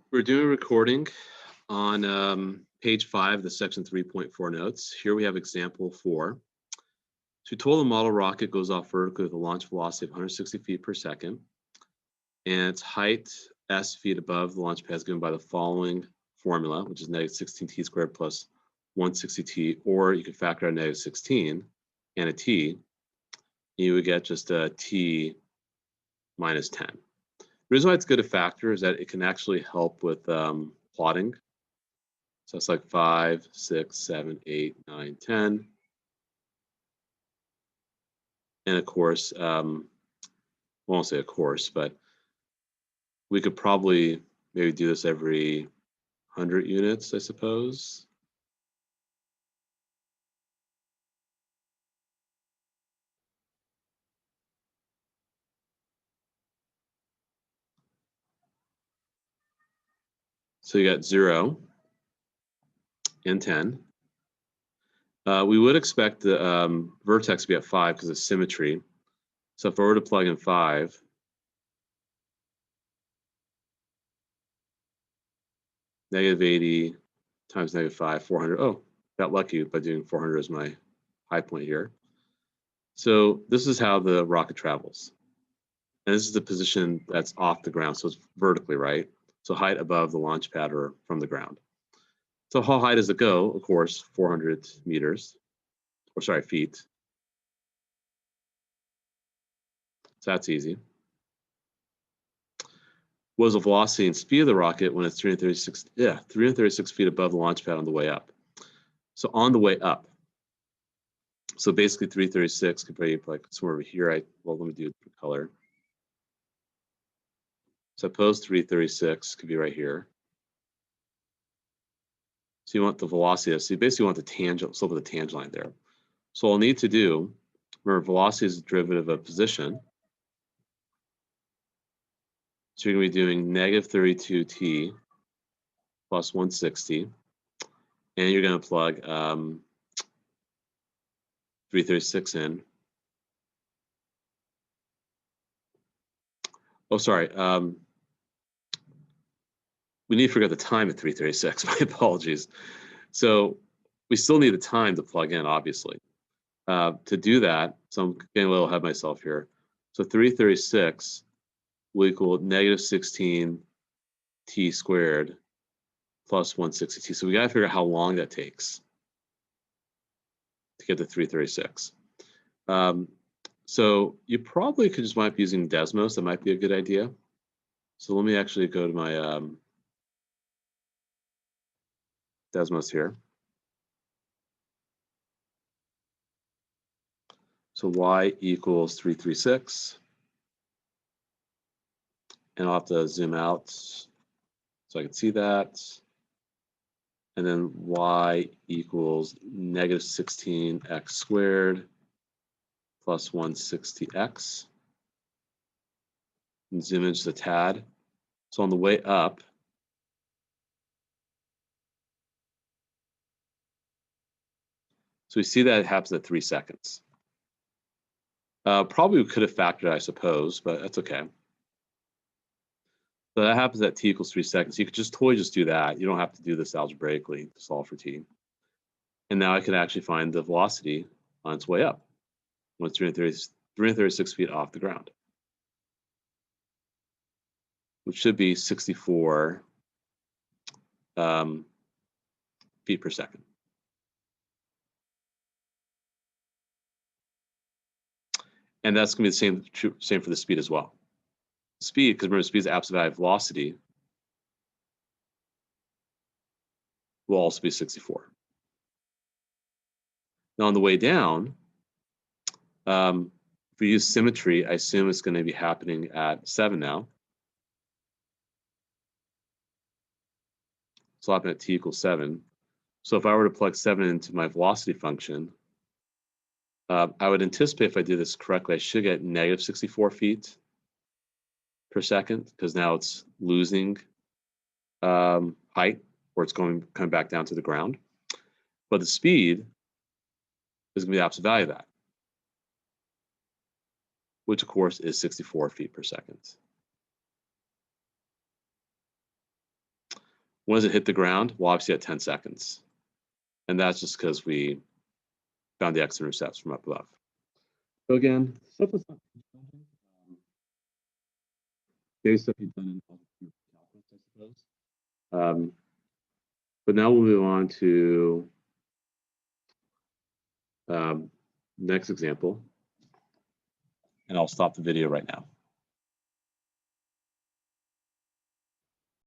We're doing a recording on page 5 of the section 3.4 notes. Here we have example 4. So we told the model rocket goes off vertically with a launch velocity of 160 feet per second, and its height s feet above the launch pad is given by the following formula, which is negative 16t squared plus 160t, or you could factor out negative 16 and a t, you would get just a t minus 10. The reason why it's good to factor is that it can actually help with plotting. So it's like 5, 6, 7, 8, 9, 10. And of course, I won't say of course, but we could probably maybe do this every 100 units, I suppose. So you got 0 and 10. We would expect the vertex to be at 5 because of symmetry. So if I were to plug in 5, negative 80 times negative 5, 400. Oh, got lucky by doing 400 as my high point here. So this is how the rocket travels. And this is the position that's off the ground. So it's vertically, right? So height above the launch pad or from the ground. So how high does it go? Of course, 400 meters, or sorry, feet. So that's easy. What is the velocity and speed of the rocket when it's 336 feet above the launch pad on the way up? So on the way up. So basically 336 could be like somewhere over here. Well, let me do it for color. Suppose 336 could be right here. So you want the velocity. So you basically want the tangent, slope of the tangent line there. So I'll need to do, remember, velocity is a derivative of position. So you're going to be doing negative 32t plus 160. And you're going to plug 336 in. Oh, sorry. We need to figure out the time at 336. My apologies. So we still need the time to plug in, obviously. To do that, so I'm getting a little ahead of myself here. So 336 will equal negative 16 t squared plus 160t. So we got to figure out how long that takes to get to 336. So you probably could just wind up using Desmos. That might be a good idea. So let me actually go to my Desmos here. So y equals 336. And I'll have to zoom out so I can see that. And then y equals negative 16x squared plus 160x. And zoom in just a tad. So on the way up, so we see that it happens at 3 seconds. Probably we could have factored, I suppose, but that's okay. So that happens at t equals 3 seconds. You could just totally just do that. You don't have to do this algebraically to solve for t. And now I can actually find the velocity on its way up when it's 336 feet off the ground, which should be 64 feet per second. And that's going to be the same for the speed as well. Speed, because remember, speed is the absolute value of velocity, will also be 64. Now on the way down, if we use symmetry, I assume it's going to be happening at 7 now. So I'll happen at t equals 7. So if I were to plug 7 into my velocity function, I would anticipate if I do this correctly, I should get negative 64 feet per second, because now it's losing height, or it's coming back down to the ground. But the speed is going to be the absolute value of that, which of course is 64 feet per second. When does it hit the ground? Well, obviously at 10 seconds. And that's just because we found the x-intercepts from up above. So again, stuff that's not basic stuff you've done in calculus, I suppose. But now we'll move on to next example. And I'll stop the video right now.